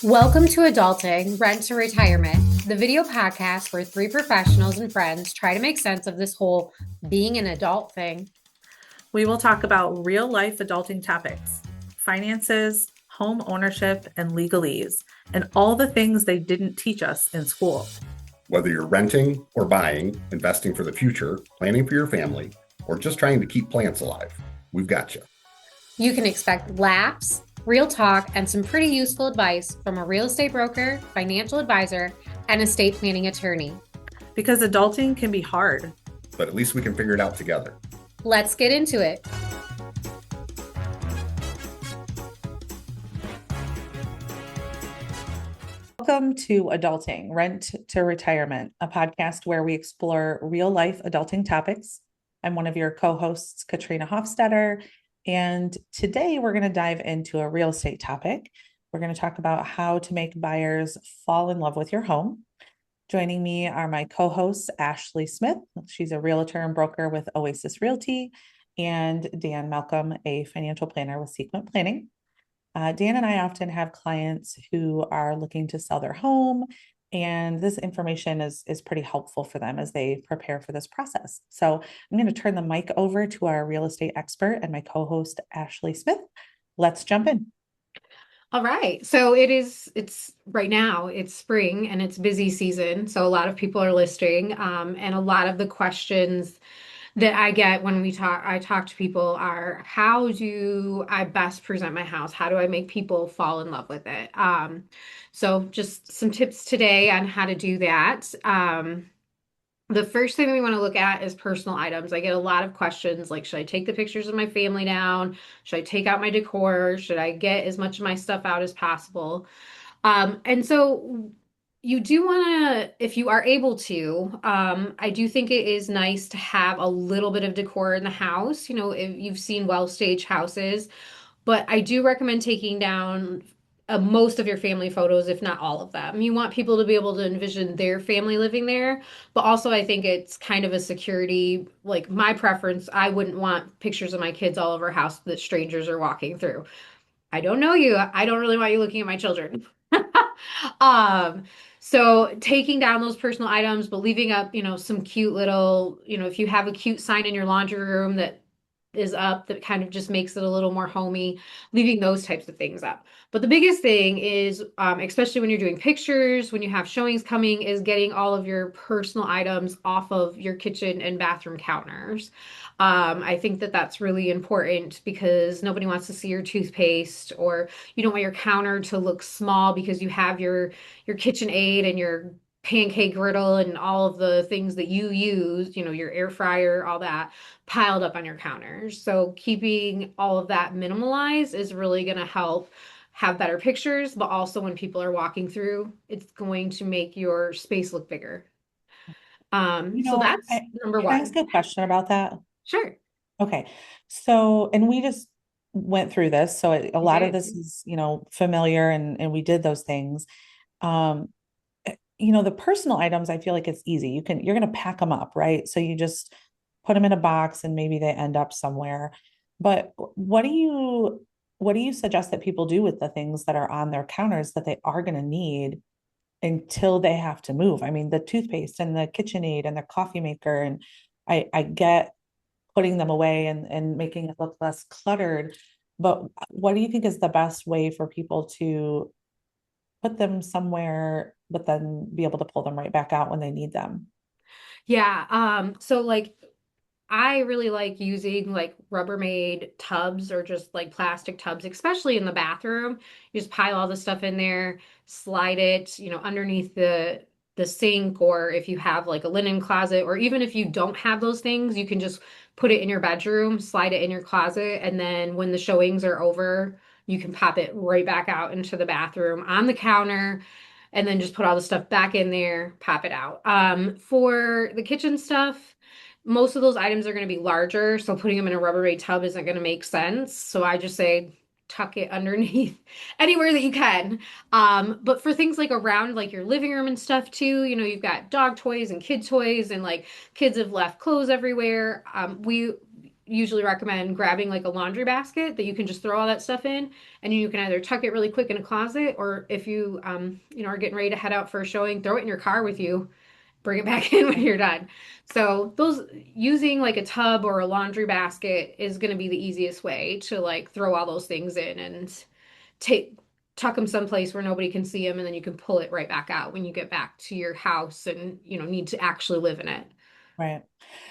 Welcome to Adulting, Rent to Retirement, the video podcast where three professionals and friends try to make sense of this whole being an adult thing. We will talk about real life adulting topics, finances, home ownership, and legalese, and all the things they didn't teach us in school. Whether you're renting or buying, investing for the future, planning for your family, or just trying to keep plants alive, we've got you. You can expect laughs, real talk, and some pretty useful advice from a real estate broker, financial advisor, and estate planning attorney. Because adulting can be hard, but at least we can figure it out together. Let's get into it. Welcome to Adulting, Rent to Retirement, a podcast where we explore real life adulting topics. I'm one of your co-hosts, Katrina Hofstetter, and today we're going to dive into a real estate topic. We're going to talk about how to make buyers fall in love with your home. Joining me are my co-hosts, Ashley Smith. She's a realtor and broker with Oasis Realty, and Dan Malcolm, a financial planner with Sequent Planning. Dan and I often have clients who are looking to sell their home, and this information is pretty helpful for them as they prepare for this process. So I'm going to turn the mic over to our real estate expert and my co-host, Ashley Smith. Let's jump in. All right. So it's right now, it's spring and it's busy season. So a lot of people are listing, and a lot of the questions that I get when I talk to people are, how do I best present my house? How do I make people fall in love with it? So just some tips today on how to do that. The first thing we want to look at is personal items. I get a lot of questions like, should I take the pictures of my family down? Should I take out my decor? Should I get as much of my stuff out as possible? And so you do want to, if you are able to, I do think it is nice to have a little bit of decor in the house. You know, if you've seen well-staged houses, but I do recommend taking down most of your family photos, if not all of them. You want people to be able to envision their family living there, but also I think it's kind of a security, like my preference, I wouldn't want pictures of my kids all over a house that strangers are walking through. I don't know you. I don't really want you looking at my children. Um, so taking down those personal items, but leaving up, some cute little, if you have a cute sign in your laundry room that is up that kind of just makes it a little more homey, leaving those types of things up. But the biggest thing is, especially when you're doing pictures, when you have showings coming, is getting all of your personal items off of your kitchen and bathroom counters. I think that that's really important because nobody wants to see your toothpaste, or you don't want your counter to look small because you have your KitchenAid and your pancake griddle and all of the things that you use, your air fryer, all that piled up on your counters. So keeping all of that minimalized is really going to help have better pictures, but also when people are walking through, it's going to make your space look bigger. So that's number Can I ask one. a question about that? Sure. Okay. So, and we just went through this. So a You lot of did. this is, familiar and we did those things. Um, the personal items, I feel like it's easy. You're going to pack them up, right? So you just put them in a box and maybe they end up somewhere. But what do you suggest that people do with the things that are on their counters that they are going to need until they have to move? I mean, the toothpaste and the KitchenAid and the coffee maker, and I get putting them away and making it look less cluttered. But what do you think is the best way for people to put them somewhere, but then be able to pull them right back out when they need them? Yeah. So like I really like using like Rubbermaid tubs or just like plastic tubs, especially in the bathroom. You just pile all the stuff in there, slide it, underneath the sink, or if you have like a linen closet, or even if you don't have those things, you can just put it in your bedroom, slide it in your closet, and then when the showings are over, you can pop it right back out into the bathroom on the counter, and then just put all the stuff back in there, pop it out. For the kitchen stuff, most of those items are going to be larger, so putting them in a Rubbermaid tub isn't going to make sense. So I just say tuck it underneath anywhere that you can. But for things like around like your living room and stuff too, you've got dog toys and kid toys, and like kids have left clothes everywhere. usually recommend grabbing like a laundry basket that you can just throw all that stuff in, and you can either tuck it really quick in a closet, or if you are getting ready to head out for a showing, throw it in your car with you, bring it back in when you're done. So those using like a tub or a laundry basket is going to be the easiest way to like throw all those things in and take tuck them someplace where nobody can see them, and then you can pull it right back out when you get back to your house and need to actually live in it. Right.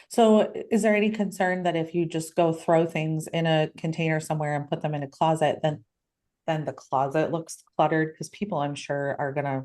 So is there any concern that if you just go throw things in a container somewhere and put them in a closet, then the closet looks cluttered? Because people, I'm sure, are gonna,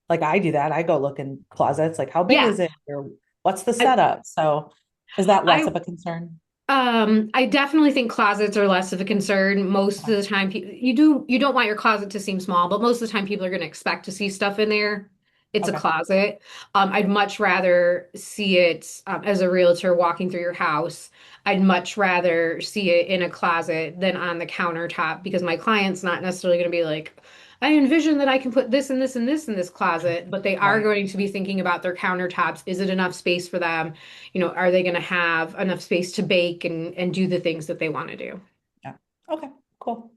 like, I do that. I go look in closets, like, how big Yeah. is it? Or what's the I setup? So is that less I of a concern? I definitely think closets are less of a concern. Most of Okay. the time, you don't want your closet to seem small, but most of the time, people are going to expect to see stuff in there. It's a Okay. closet. I'd much rather see it as a realtor walking through your house. I'd much rather see it in a closet than on the countertop, because my client's not necessarily going to be like, I envision that I can put this and this and this in this closet, but they are Right. going to be thinking about their countertops. Is it enough space for them? Are they going to have enough space to bake and do the things that they want to do? Yeah. Okay. Cool.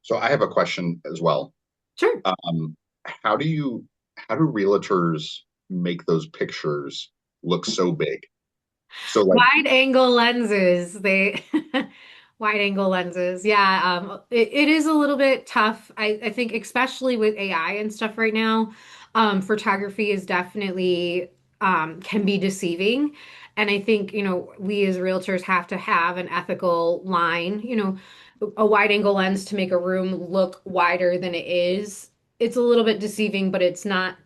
So I have a question as well. Sure. Um, how do you how do realtors make those pictures look so big? So like Wide angle lenses. They wide angle lenses. Yeah, it is a little bit tough. I think especially with AI and stuff right now, photography is definitely can be deceiving. And I think, we as realtors have to have an ethical line, a wide angle lens to make a room look wider than it is. It's a little bit deceiving, but it's not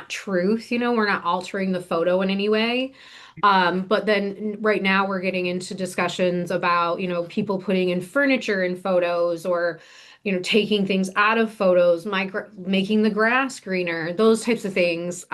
truth, we're not altering the photo in any way. But then right now we're getting into discussions about, people putting in furniture in photos, or, taking things out of photos, making the grass greener, those types of things,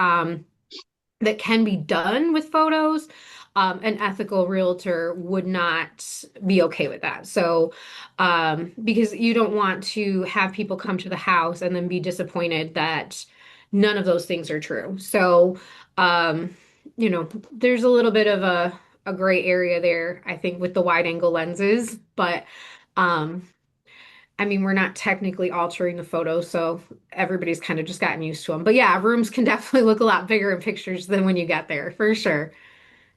that can be done with photos. An ethical realtor would not be okay with that. So, because you don't want to have people come to the house and then be disappointed that none of those things are true. So, there's a little bit of a gray area there, I think, with the wide angle lenses. But, um, I mean, we're not technically altering the photo, so everybody's kind of just gotten used to them. But yeah, rooms can definitely look a lot bigger in pictures than when you get there, for sure.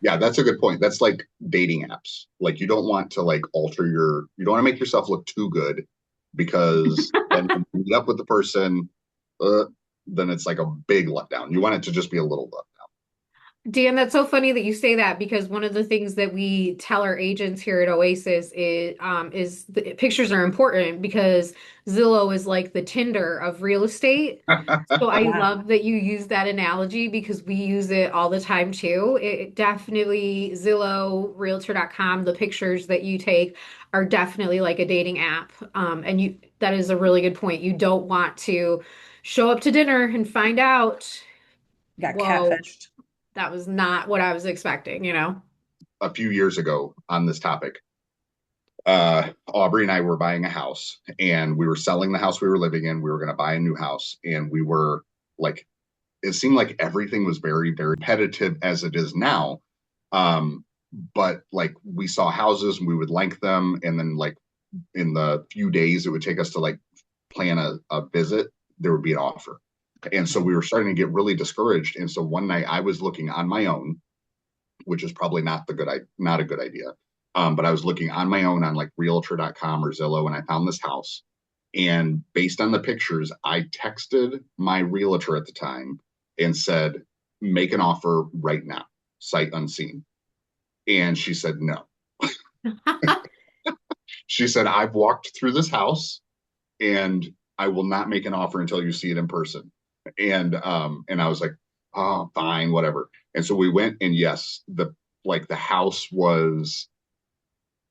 yeah, that's a good point. That's like dating apps. Like you don't want to like alter you don't want to make yourself look too good because then when you meet up with the person, uh, then it's like a big letdown. You want it to just be a little letdown. Dan, that's so funny that you say that, because one of the things that we tell our agents here at Oasis is the pictures are important, because Zillow is like the Tinder of real estate. So I Yeah. love that you use that analogy, because we use it all the time too. It definitely Zillow, Realtor.com, the pictures that you take are definitely like a dating app. And that is a really good point. You don't want to show up to dinner and find out, Got whoa, catfished. that was not what I was expecting. A few years ago on this topic, Aubrey and I were buying a house and we were selling the house we were living in. We were going to buy a new house and we were like, it seemed like everything was very, very repetitive as it is now. Um, but like we saw houses and we would like them. And then like in the few days it would take us to like plan a visit, there would be an offer. And so we were starting to get really discouraged. And so one night I was looking on my own, which is probably not a good idea. But I was looking on my own on like realtor.com or Zillow, and I found this house. And based on the pictures, I texted my realtor at the time and said, make an offer right now, sight unseen. And she said, no. She said, I've walked through this house and I will not make an offer until you see it in person. And I was like, oh, fine, whatever. And so we went, and yes, the house was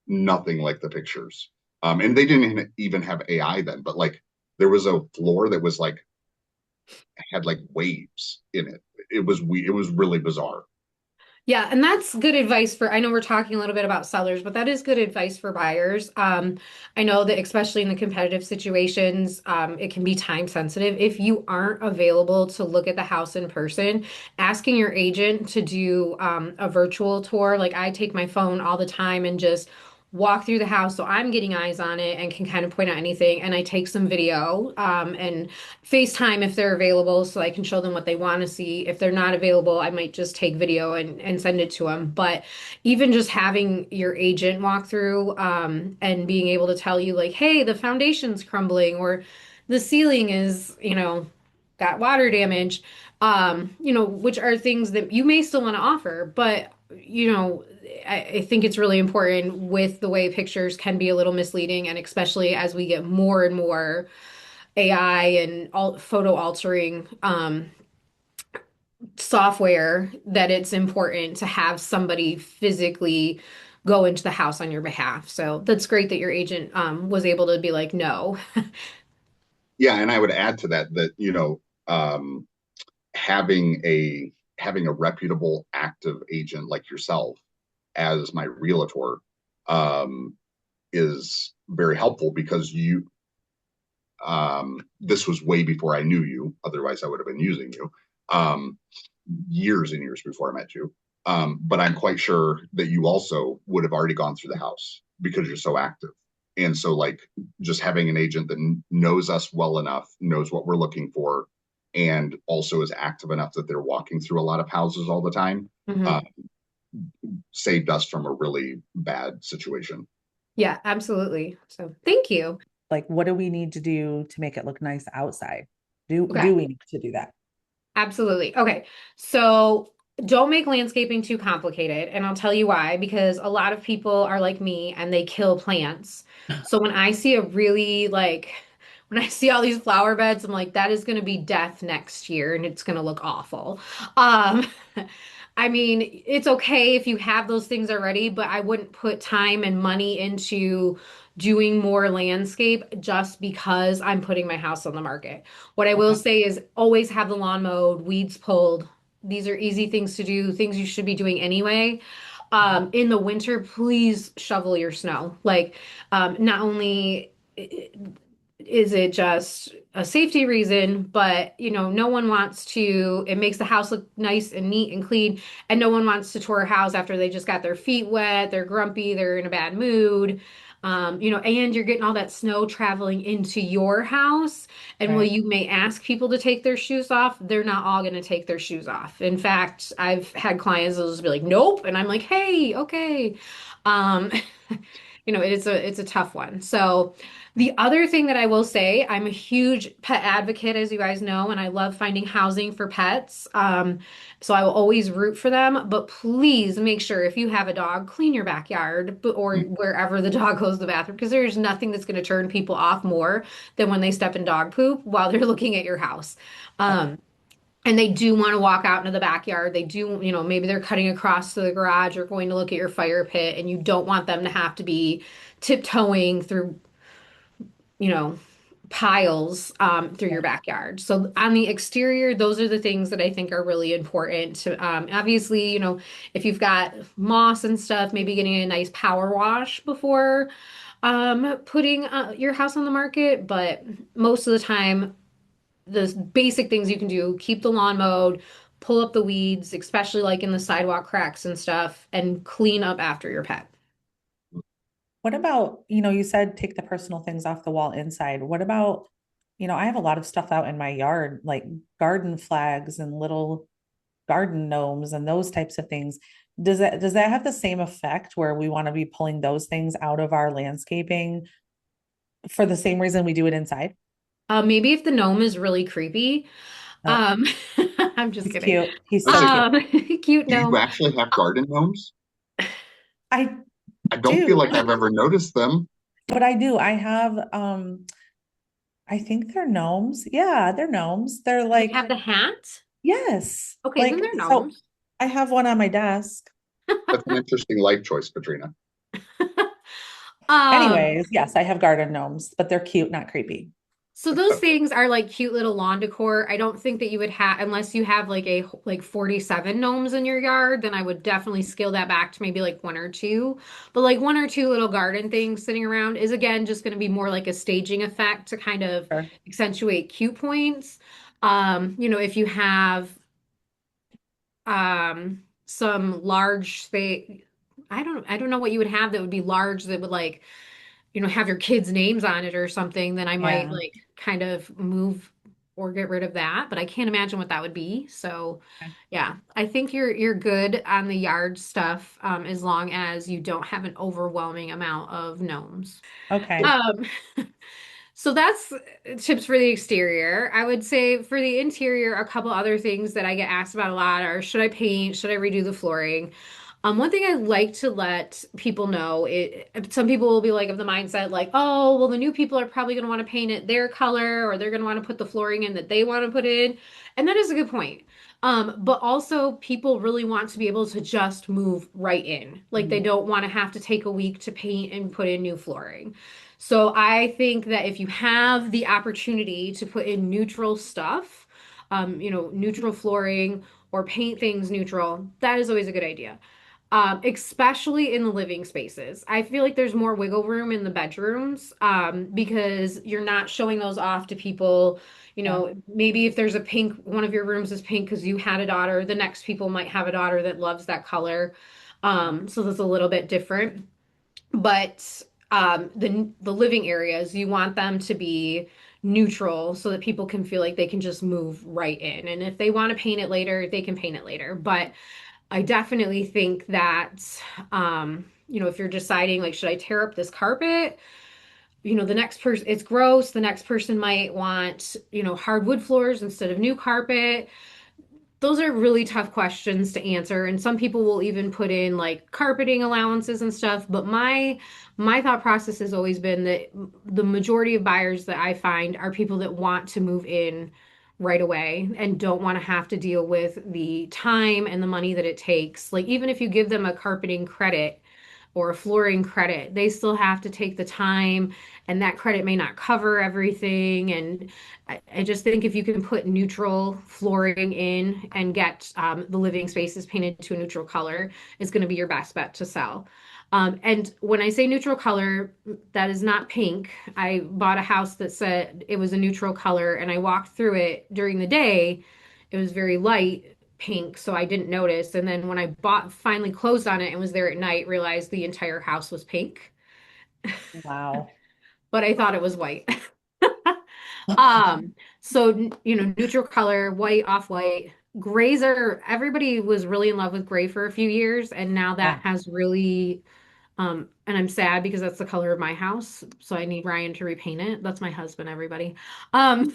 nothing like the pictures. And they didn't even have AI then, but like there was a floor that was like had like waves in it. It was really bizarre. Yeah, and that's good advice for, I know we're talking a little bit about sellers, but that is good advice for buyers. I know that especially in the competitive situations, it can be time sensitive. If you aren't available to look at the house in person, asking your agent to do a virtual tour, like I take my phone all the time and just walk through the house so I'm getting eyes on it and can kind of point out anything. And I take some video and FaceTime if they're available so I can show them what they want to see. If they're not available, I might just take video and send it to them. But even just having your agent walk through and being able to tell you, like, hey, the foundation's crumbling or the ceiling is, got water damage, which are things that you may still want to offer. But, I think it's really important with the way pictures can be a little misleading, and especially as we get more and more AI and photo altering software, that it's important to have somebody physically go into the house on your behalf. So that's great that your agent was able to be like, no. Yeah, and I would add to that that having a reputable active agent like yourself as my realtor um, is very helpful because this was way before I knew you. Otherwise, I would have been using you years and years before I met you. But I'm quite sure that you also would have already gone through the house because you're so active. And so, like, just having an agent that knows us well enough, knows what we're looking for, and also is active enough that they're walking through a lot of houses all the time, uh, Mhm. saved us from a really bad situation. Yeah, absolutely. So thank you. Like, what do we need to do to make it look nice outside? Do Okay. we need to do that? Absolutely. Okay. So don't make landscaping too complicated. And I'll tell you why, because a lot of people are like me and they kill plants. So when I see when I see all these flower beds, I'm like, that is going to be death next year and it's going to look awful. Um, I mean, it's okay if you have those things already, but I wouldn't put time and money into doing more landscape just because I'm putting my house on the market. What I will Okay. say is always have the lawn mowed, weeds pulled. These are easy things to do, things you should be doing anyway. In the winter, please shovel your snow. Like, not only is it just a safety reason, but no one wants to, it makes the house look nice and neat and clean, and no one wants to tour a house after they just got their feet wet, they're grumpy, they're in a bad mood. And you're getting all that snow traveling into your house. And while Right. you may ask people to take their shoes off, they're not all going to take their shoes off. In fact, I've had clients that'll just be like, nope. And I'm like, hey, okay. Um, it's a tough one. So the other thing that I will say, I'm a huge pet advocate, as you guys know, and I love finding housing for pets. So I will always root for them, but please make sure if you have a dog, clean your backyard or wherever the dog goes to the bathroom, because there's nothing that's going to turn people off more than when they step in dog poop while they're looking at your house. Um, and they do want to walk out into the backyard. They do, maybe they're cutting across to the garage or going to look at your fire pit, and you don't want them to have to be tiptoeing through, you know, piles through your backyard. So on the exterior, those are the things that I think are really important to obviously, if you've got moss and stuff, maybe getting a nice power wash before putting your house on the market. But most of the time, the basic things you can do, keep the lawn mowed, pull up the weeds, especially like in the sidewalk cracks and stuff, and clean up after your pet. What about, you said take the personal things off the wall inside. What about, I have a lot of stuff out in my yard, like garden flags and little garden gnomes and those types of things. Does that have the same effect where we want to be pulling those things out of our landscaping for the same reason we do it inside? Maybe if the gnome is really creepy. Oh, Um, I'm just he's kidding. cute. He's I was so like, cute. Um, cute do you gnome. actually have garden gnomes? I I don't feel do, like I've ever noticed them. but I do. I have I think they're gnomes. Yeah, they're gnomes. They're Do they like, have the hat? yes. Okay, then Like, they're so gnomes. I have one on my desk. That's an interesting life choice, Katrina. Um, Anyways, yes, I have garden gnomes, but they're cute, not creepy. So those things are like cute little lawn decor. I don't think that you would have unless you have like 47 gnomes in your yard, then I would definitely scale that back to maybe like one or two. But like one or two little garden things sitting around is again just going to be more like a staging effect to kind of Sure. accentuate cute points. If you have some large space, I don't know what you would have that would be large that would like have your kids' names on it or something, then I might Yeah. like kind of move or get rid of that. But I can't imagine what that would be. So Okay. yeah, I think you're good on the yard stuff, as long as you don't have an overwhelming amount of gnomes. Okay. Um, so that's tips for the exterior. I would say for the interior, a couple other things that I get asked about a lot are should I paint? Should I redo the flooring? One thing I like to let people know, some people will be like of the mindset like, oh, well, the new people are probably going to want to paint it their color or they're going to want to put the flooring in that they want to put in. And that is a good point. But also people really want to be able to just move right in. Like they Mhm. don't want to have to take a week to paint and put in new flooring. So I think that if you have the opportunity to put in neutral stuff, neutral flooring or paint things neutral, that is always a good idea. Especially in the living spaces. I feel like there's more wiggle room in the bedrooms, because you're not showing those off to people. Yeah. Maybe if there's a pink, one of your rooms is pink because you had a daughter, the next people might have a daughter that loves that color. So that's a little bit different. But the living areas, you want them to be neutral so that people can feel like they can just move right in. And if they want to paint it later, they can paint it later. But I definitely think that, if you're deciding, like, should I tear up this carpet? The next person, it's gross. The next person might want, hardwood floors instead of new carpet. Those are really tough questions to answer. And some people will even put in like carpeting allowances and stuff. But my thought process has always been that the majority of buyers that I find are people that want to move in right away and don't want to have to deal with the time and the money that it takes. Like even if you give them a carpeting credit or a flooring credit, they still have to take the time, and that credit may not cover everything. And I just think if you can put neutral flooring in and get the living spaces painted to a neutral color, it's going to be your best bet to sell. And when I say neutral color, that is not pink. I bought a house that said it was a neutral color, and I walked through it during the day. It was very light pink, so I didn't notice. And then when I finally closed on it and was there at night, realized the entire house was pink, Wow. but I thought it was white. So neutral color, white, off-white. Grays are, everybody was really in love with gray for a few years, and now that Yeah. has really, and I'm sad because that's the color of my house, so I need Ryan to repaint it. That's my husband, everybody. Um,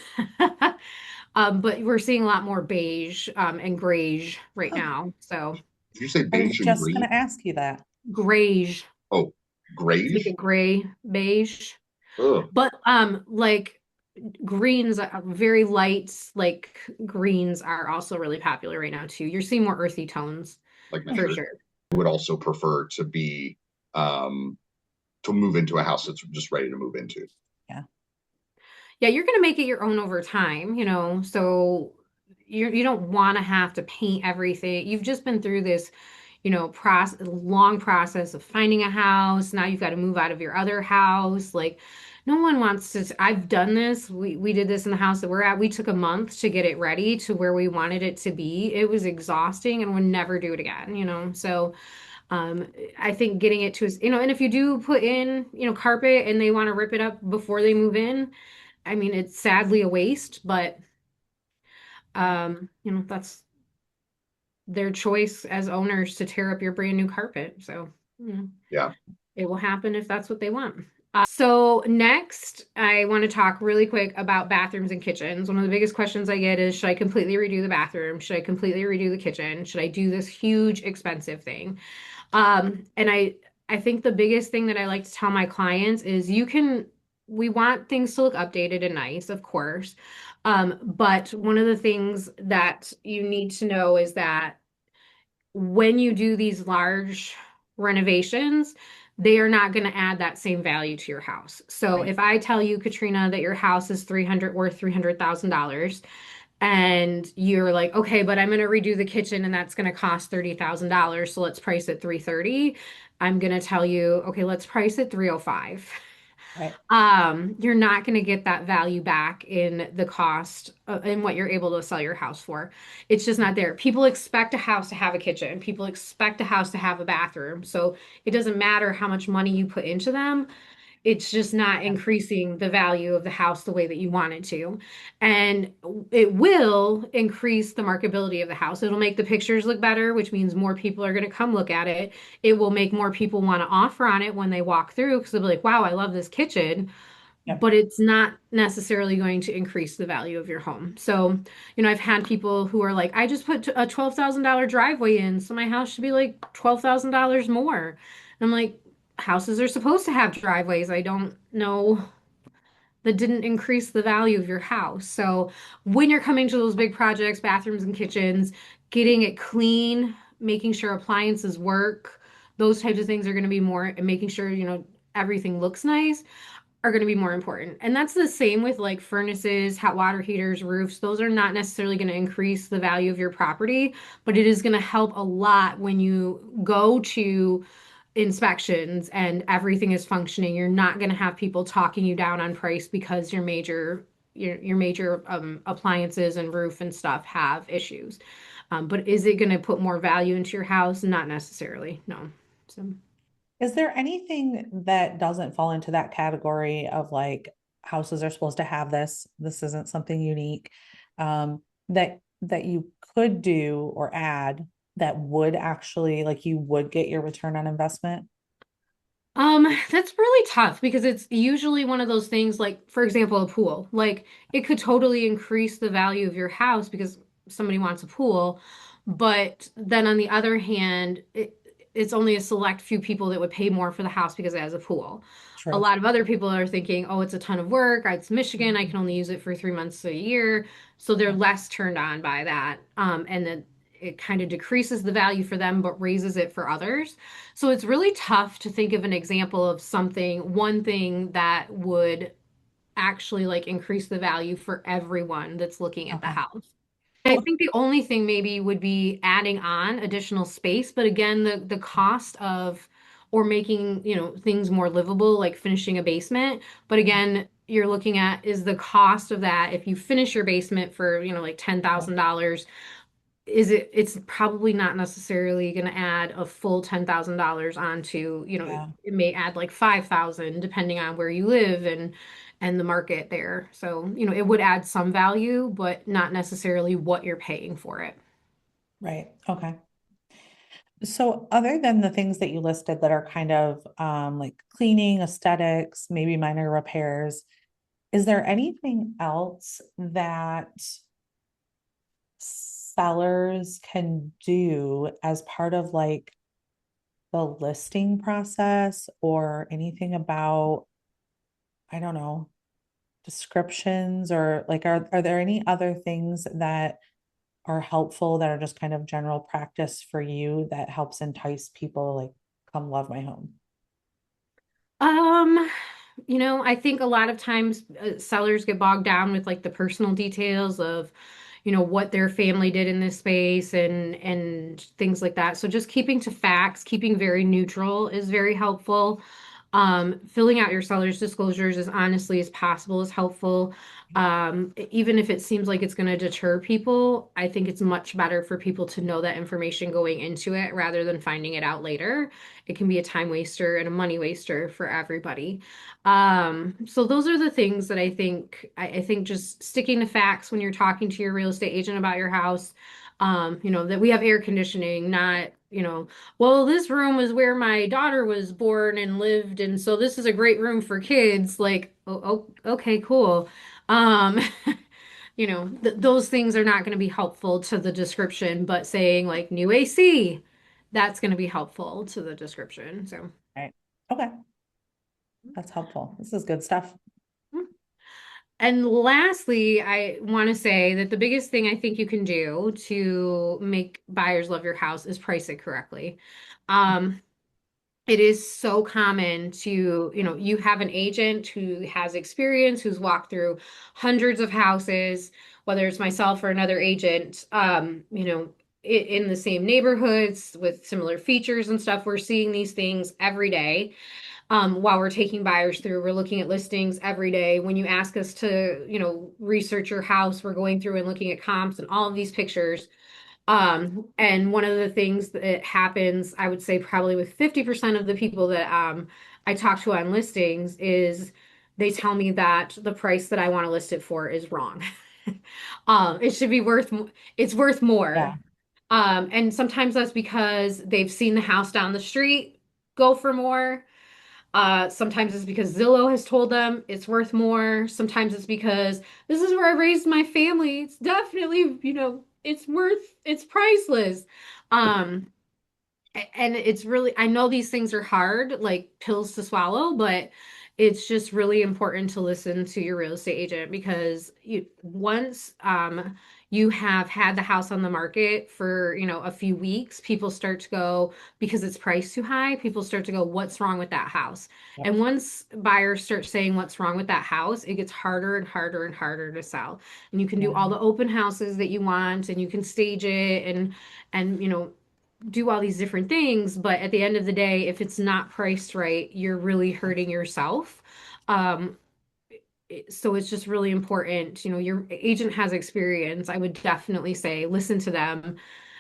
but we're seeing a lot more beige, and grayish right Huh. now. So Did you say I was beige and just green? going to ask you that. grayish, Oh, it's like a grayish? gray beige, Ugh, but like greens, very light, like greens are also really popular right now too. You're seeing more earthy tones like my for shirt. sure. I would also prefer to be um to move into a house that's just ready to move into. Yeah. Yeah, you're going to make it your own over time, so you don't want to have to paint everything. You've just been through this, long process of finding a house. Now you've got to move out of your other house. Like no one wants to. I've done this. We did this in the house that we're at. We took a month to get it ready to where we wanted it to be. It was exhausting and we'll never do it again. So um, I think getting it to, and if you do put in, carpet and they want to rip it up before they move in, I mean, it's sadly a waste, but that's their choice as owners to tear up your brand new carpet. So, Yeah. it will happen if that's what they want. So next, I want to talk really quick about bathrooms and kitchens. One of the biggest questions I get is, should I completely redo the bathroom? Should I completely redo the kitchen? Should I do this huge expensive thing? And I think the biggest thing that I like to tell my clients is we want things to look updated and nice, of course. But one of the things that you need to know is that when you do these large renovations, they are not going to add that same value to your house. So Right. if I tell you, Katrina, that your house is 300 worth $300,000 and you're like, okay, but I'm going to redo the kitchen and that's going to cost $30,000, so let's price it 330. I'm going to tell you, okay, let's price it 305. Right. You're not going to get that value back in the cost in what you're able to sell your house for. It's just not there. People expect a house to have a kitchen. People expect a house to have a bathroom. So it doesn't matter how much money you put into them. It's just not Yeah. increasing the value of the house the way that you want it to. And it will increase the marketability of the house. It'll make the pictures look better, which means more people are going to come look at it. It will make more people want to offer on it when they walk through because they'll be like, wow, I love this kitchen. Yep. But it's not necessarily going to increase the value of your home. So, I've had people who are like, I just put a $12,000 driveway in, so my house should be like $12,000 more. And I'm like, houses are supposed to have driveways. I don't know, that didn't increase the value of your house. So when you're coming to those big projects, bathrooms and kitchens, getting it clean, making sure appliances work, those types of things are going to be more, and making sure, everything looks nice are going to be more important. And that's the same with like furnaces, hot water heaters, roofs. Those are not necessarily going to increase the value of your property, but it is going to help a lot when you go to inspections and everything is functioning. You're not going to have people talking you down on price because your major appliances and roof and stuff have issues. But is it going to put more value into your house? Not necessarily. No. So. Is there anything that doesn't fall into that category of like houses are supposed to have this? This isn't something unique, that you could do or add that would actually like you would get your return on investment? That's really tough because it's usually one of those things like, for example, a pool. Like it could totally increase the value of your house because somebody wants a pool. But then on the other hand, it's only a select few people that would pay more for the house because it has a pool. A True. lot of other people are thinking, oh, it's a ton of work. It's Michigan. I Mhm. can only use it for 3 months a year. So they're Yeah. less turned on by that. And then it kind of decreases the value for them, but raises it for others. So it's really tough to think of an example of something, one thing that would actually like increase the value for everyone that's looking at the Okay. house. I Well, think the only thing maybe would be adding on additional space, but again, the cost of or making, things more livable, like finishing a basement. But again, you're looking at is the cost of that if you finish your basement for, like yeah. $10,000, it's probably not necessarily going to add a full $10,000 onto, Yeah. it may add like 5,000 depending on where you live and the market there. So, it would add some value, but not necessarily what you're paying for it. Right. Okay. So other than the things that you listed that are kind of like cleaning, aesthetics, maybe minor repairs, is there anything else that sellers can do as part of like the listing process or anything about, I don't know, descriptions or like are there any other things that are helpful that are just kind of general practice for you that helps entice people like come love my home? Um, I think a lot of times sellers get bogged down with like the personal details of, what their family did in this space and things like that. So just keeping to facts, keeping very neutral is very helpful. Filling out your seller's disclosures as honestly as possible is helpful. Even if it seems like it's going to deter people, I think it's much better for people to know that information going into it rather than finding it out later. It can be a time waster and a money waster for everybody. So those are the things that I think just sticking to facts when you're talking to your real estate agent about your house. That we have air conditioning, not, well, this room is where my daughter was born and lived, and so this is a great room for kids. Like, okay, cool. Um, those things are not going to be helpful to the description, but saying like new AC, that's going to be helpful to the description. So. Right. Okay. That's helpful. This is good stuff. And lastly, I want to say that the biggest thing I think you can do to make buyers love your house is price it correctly. Um, it is so common to, you have an agent who has experience, who's walked through hundreds of houses, whether it's myself or another agent, in the same neighborhoods with similar features and stuff. We're seeing these things every day. While we're taking buyers through, we're looking at listings every day. When you ask us to, research your house, we're going through and looking at comps and all of these pictures. And one of the things that happens, I would say probably with 50% of the people that I talk to on listings is they tell me that the price that I want to list it for is wrong. It should be it's worth Yeah. more. And sometimes that's because they've seen the house down the street go for more. Sometimes it's because Zillow has told them it's worth more. Sometimes it's because this is where I raised my family. It's definitely, it's priceless. Um, and it's really, I know these things are hard, like pills to swallow, but it's just really important to listen to your real estate agent because once you have had the house on the market for, a few weeks, people start to go, because it's priced too high, people start to go, what's wrong with that house? Yep. And once buyers start saying what's wrong with that house, it gets harder and harder and harder to sell. And you can do Yeah. all the open houses that you want and you can stage it and do all these different things, but at the end of the day, if it's not priced right, you're really hurting yourself. Um, so it's just really important. Your agent has experience. I would definitely say listen to them,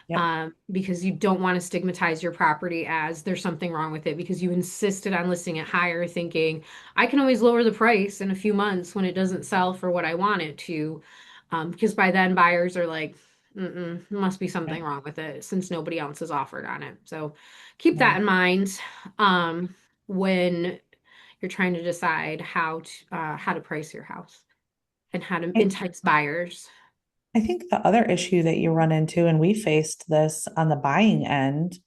Yep. because you don't want to stigmatize your property as there's something wrong with it because you insisted on listing it higher, thinking I can always lower the price in a few months when it doesn't sell for what I want it to. Because by then buyers are like, must be Yeah. something wrong with it since nobody else has offered on it. So keep Yeah. that in mind when you're trying to decide how to price your house and how to I, entice buyers. I think the other issue that you run into, and we faced this on the buying end,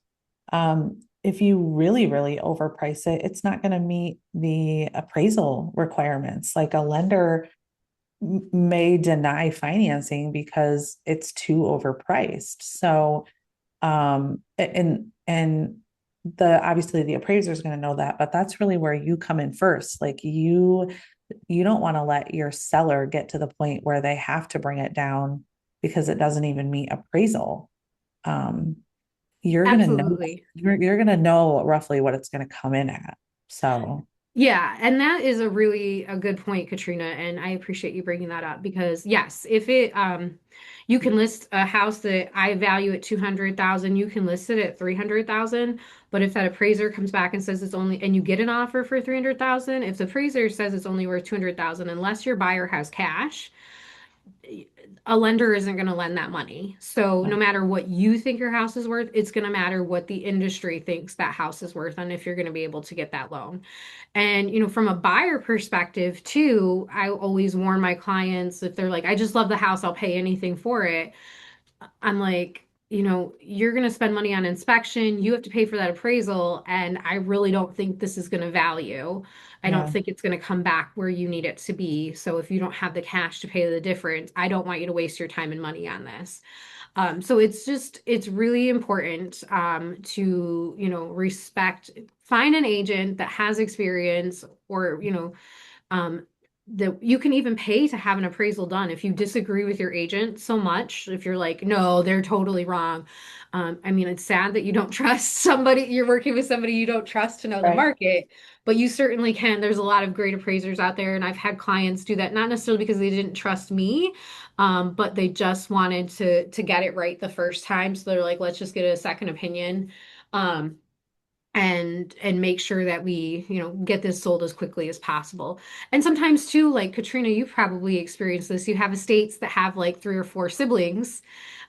if you really, really overprice it, it's not going to meet the appraisal requirements. Like a lender may deny financing because it's too overpriced. So, and the obviously the appraiser is going to know that, but that's really where you come in first. Like you don't want to let your seller get to the point where they have to bring it down because it doesn't even meet appraisal. Um, you're going to know Absolutely. you're going to know roughly what it's going to come in at. So, Yeah, and that is a good point, Katrina, and I appreciate you bringing that up because yes, if it you can list a house that I value at 200,000, you can list it at 300,000, but if that appraiser comes back and says it's only and you get an offer for 300,000, if the appraiser says it's only worth 200,000 unless your buyer has cash, a lender isn't going to lend that money. So no no, matter what you think your house is worth, it's going to matter what the industry thinks that house is worth and if you're going to be able to get that loan. And, from a buyer perspective too, I always warn my clients if they're like, I just love the house, I'll pay anything for it. I'm like, you're going to spend money on inspection, you have to pay for that appraisal, and I really don't think this is going to value. I don't yeah, think it's going to come back where you need it to be. So if you don't have the cash to pay the difference, I don't want you to waste your time and money on this. So it's really important to, find an agent that has experience or, um, that you can even pay to have an appraisal done if you disagree with your agent so much. If you're like, no, they're totally wrong. I mean, it's sad that you don't trust somebody, you're working with somebody you don't trust to know the right. market, but you certainly can. There's a lot of great appraisers out there, and I've had clients do that, not necessarily because they didn't trust me, but they just wanted to get it right the first time. So they're like, let's just get a second opinion. Um, and make sure that we get this sold as quickly as possible. And sometimes too, like Katrina, you probably experienced this, you have estates that have like three or four siblings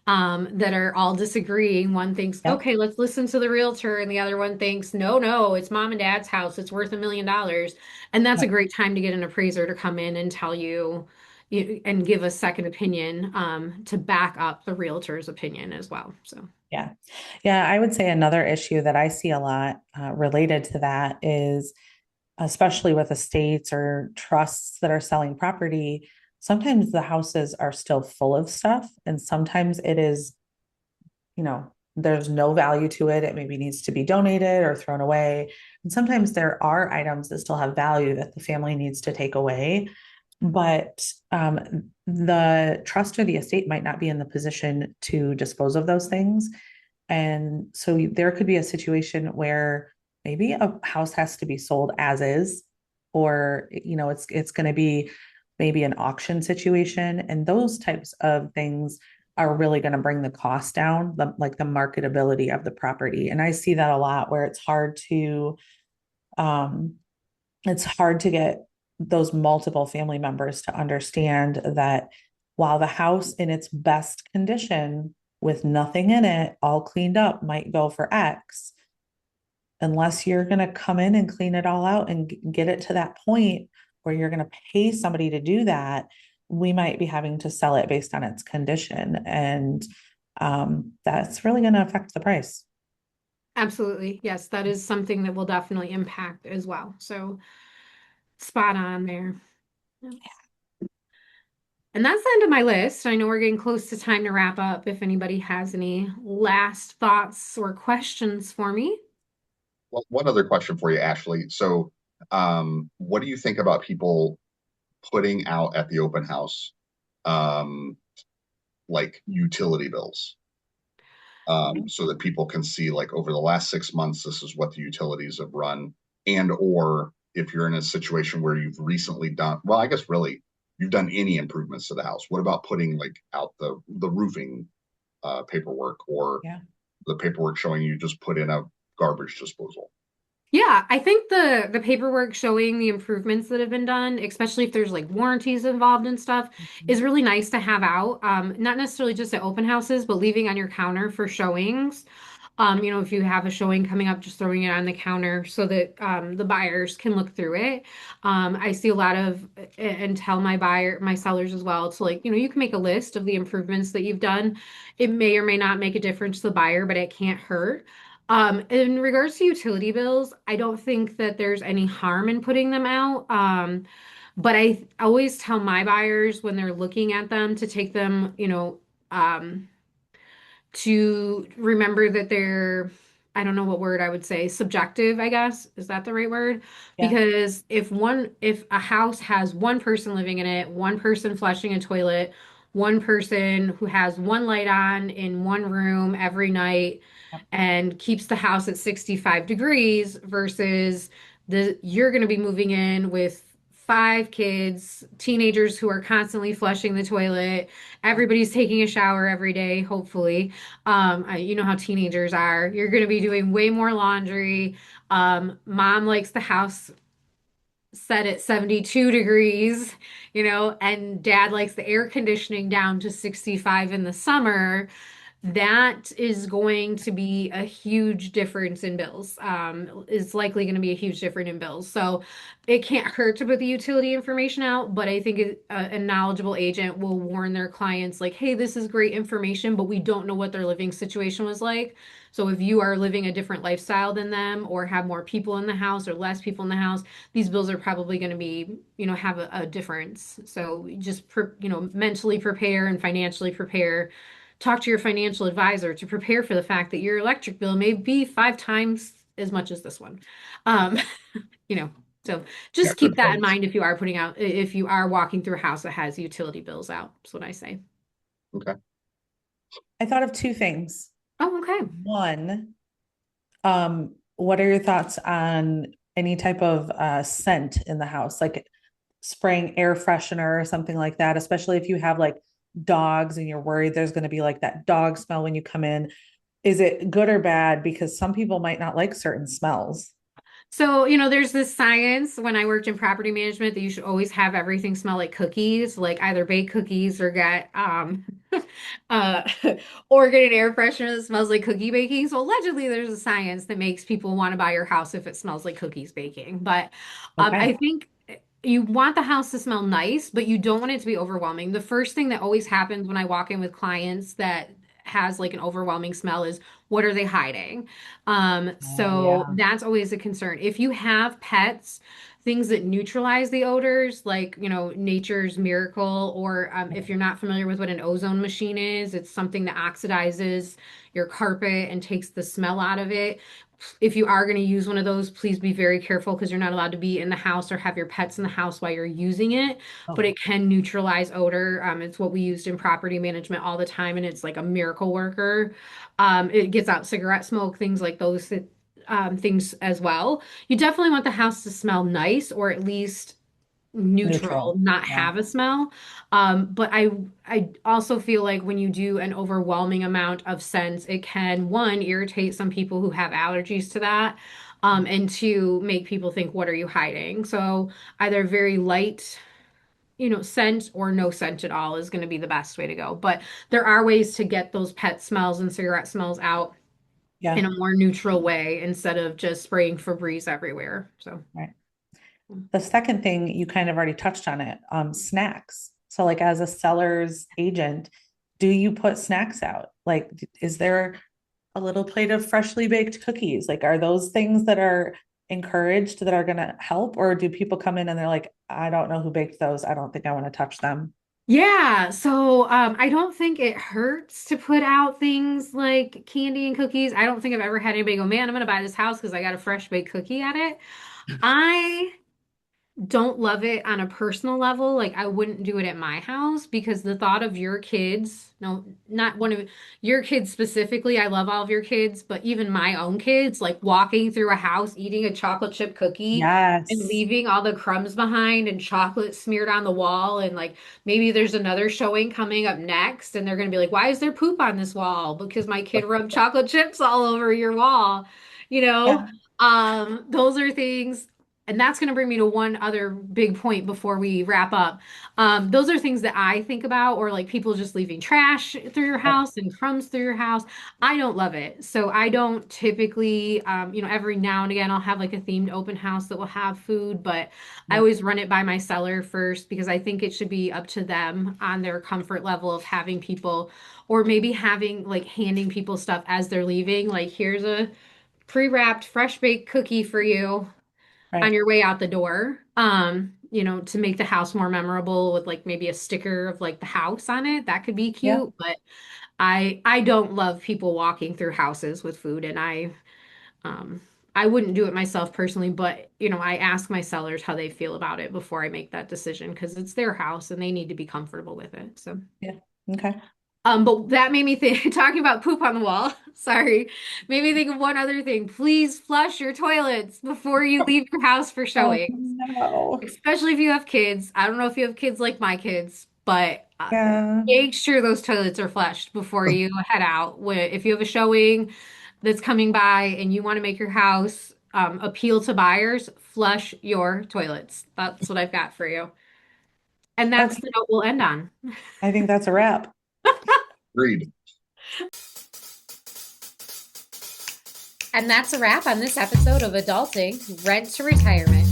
that are all disagreeing. One thinks, Yep. okay, let's listen to the realtor, and the other one thinks, no, no, it's mom and dad's house, it's worth $1 million. And that's a Yep. great time to get an appraiser to come in and tell you and give a second opinion to back up the realtor's opinion as well. So Yeah. Yeah. I would say another issue that I see a lot related to that is, especially with estates or trusts that are selling property, sometimes the houses are still full of stuff. And sometimes it is, you know, there's no value to it. It maybe needs to be donated or thrown away. And sometimes there are items that still have value that the family needs to take away. But the trust or the estate might not be in the position to dispose of those things. And so there could be a situation where maybe a house has to be sold as is, or it's going to be maybe an auction situation, and those types of things are really going to bring the cost down, like the marketability of the property. And I see that a lot where um, it's hard to get those multiple family members to understand that while the house in its best condition with nothing in it, all cleaned up, might go for X, unless you're going to come in and clean it all out and get it to that point where you're going to pay somebody to do that, we might be having to sell it based on its condition. And that's really going to affect the price. Absolutely. Yes, that is something that will definitely impact as well. So spot on there. Yeah. And that's the end of my list. I know we're getting close to time to wrap up. If anybody has any last thoughts or questions for me. Well, one other question for you, Ashley. So, what do you think about people putting out at the open house, um, like utility bills, so that people can see like over the last 6 months, this is what the utilities have run, and or if you're in a situation where you've recently done, well, I guess really you've done any improvements to the house. What about putting like out the roofing paperwork or Yeah. the paperwork showing you just put in a garbage disposal? Yeah, I think the paperwork showing the improvements that have been done, especially if there's like warranties involved and stuff, is really nice to have out. Not necessarily just at open houses, but leaving on your counter for showings. If you have a showing coming up, just throwing it on the counter so that the buyers can look through it. I see a lot of and tell my sellers as well to like, you can make a list of the improvements that you've done. It may or may not make a difference to the buyer, but it can't hurt. In regards to utility bills, I don't think that there's any harm in putting them out. But I always tell my buyers when they're looking at them to take them, to remember that they're, I don't know what word I would say, subjective, I guess. Is that the right word? Yeah. Because if a house has one person living in it, one person flushing a toilet, one person who has one light on in one room every night Yep. and keeps the house at 65 degrees versus you're going to be moving in with five kids, teenagers who are constantly flushing the toilet. Everybody's taking a shower every day, hopefully. You know how teenagers are. You're going to be doing way more laundry. Mom likes the house set at 72 degrees, and dad likes the air conditioning down to 65 in the summer. That is going to be a huge difference in bills. Is likely going to be a huge difference in bills. So it can't hurt to put the utility information out, but I think a knowledgeable agent will warn their clients like, hey, this is great information, but we don't know what their living situation was like. So if you are living a different lifestyle than them or have more people in the house or less people in the house, these bills are probably going to be, have a difference. So just, mentally prepare and financially prepare. Talk to your financial advisor to prepare for the fact that your electric bill may be 5 times as much as this one. Um, you know, so Yeah, just good keep that in points. mind if you are walking through a house that has utility bills out. That's what I say. Okay. I thought of two things. Oh, okay. One, what are your thoughts on any type of scent in the house, like spraying air freshener or something like that, especially if you have like dogs and you're worried there's going to be like that dog smell when you come in. Is it good or bad? Because some people might not like certain smells. So, there's this science when I worked in property management that you should always have everything smell like cookies, like either baked cookies or get uh or get an air freshener that smells like cookie baking. So allegedly there's a science that makes people want to buy your house if it smells like cookies baking. But I Okay. think you want the house to smell nice, but you don't want it to be overwhelming. The first thing that always happens when I walk in with clients that has like an overwhelming smell is what are they hiding? So Yeah. that's always a concern. If you have pets, things that neutralize the odors, like, Nature's Miracle, or if you're not familiar with what an ozone machine is, it's something that oxidizes your carpet and takes the smell out of it. If you are going to use one of those, please be very careful because you're not allowed to be in the house or have your pets in the house while you're using it, but Okay. it can neutralize odor. It's what we used in property management all the time, and it's like a miracle worker. It gets out cigarette smoke, things like those things as well. You definitely want the house to smell nice or at least neutral, Neutral. not Yeah. have a smell. But I also feel like when you do an overwhelming amount of scents, it can one irritate some people who have allergies to that, and two make people think, what are you hiding? So either very light, scent or no scent at all is going to be the best way to go. But there are ways to get those pet smells and cigarette smells out in Yeah. a more neutral way instead of just spraying Febreze everywhere. So. Right. The second thing, you kind of already touched on it, snacks. So like as a seller's agent, do you put snacks out? Like, is there a little plate of freshly baked cookies? Like, are those things that are encouraged that are going to help? Or do people come in and they're like, I don't know who baked those. I don't think I want to touch them. Yeah, so I don't think it hurts to put out things like candy and cookies. I don't think I've ever had anybody go, man, I'm gonna buy this house because I got a fresh baked cookie at it. I don't love it on a personal level. Like I wouldn't do it at my house because the thought of your kids, no, not one of your kids specifically. I love all of your kids, but even my own kids, like walking through a house, eating a chocolate chip cookie and Yes. leaving all the crumbs behind and chocolate smeared on the wall. And like maybe there's another showing coming up next and they're going to be like, why is there poop on this wall? Because my kid rubbed chocolate chips all over your wall, you know? Yeah. Those are things and that's going to bring me to one other big point before we wrap up. Those are things that I think about, or like people just leaving trash through your Yep. house and crumbs through your house. I don't love it. So I don't typically, every now and again, I'll have like a themed open house that will have food, but I Yep. always run it by my seller first because I think it should be up to them on their comfort level of having people, or maybe having like handing people stuff as they're leaving. Like, here's a pre-wrapped fresh baked cookie for you on Right. your way out the door, to make the house more memorable with like maybe a sticker of like the house on it. That could be Yeah. cute, but I don't love people walking through houses with food and um I wouldn't do it myself personally, but I ask my sellers how they feel about it before I make that decision because it's their house and they need to be comfortable with it. So Yeah. Okay. but that made me think, talking about poop on the wall, sorry, made me think of one other thing. Please flush your toilets before you leave your house for Oh showings, no. especially if you have kids. I don't know if you have kids like my kids, but Yeah. make sure those toilets are flushed before you head out. If you have a showing that's coming by and you want to make your house appeal to buyers, flush your toilets. That's what I've got for you. And that's Okay. the note we'll end on. I think that's a wrap. Agreed. And that's a wrap on this episode of Adulting Rent to Retirement.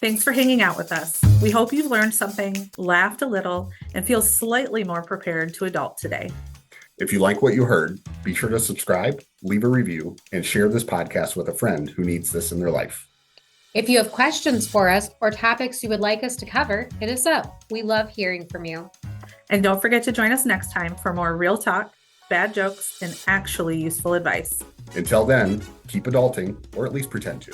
Thanks for hanging out with us. We hope you've learned something, laughed a little, and feel slightly more prepared to adult today. If you like what you heard, be sure to subscribe, leave a review, and share this podcast with a friend who needs this in their life. If you have questions for us or topics you would like us to cover, hit us up. We love hearing from you. And don't forget to join us next time for more real talk, bad jokes, and actually useful advice. Until then, keep adulting, or at least pretend to.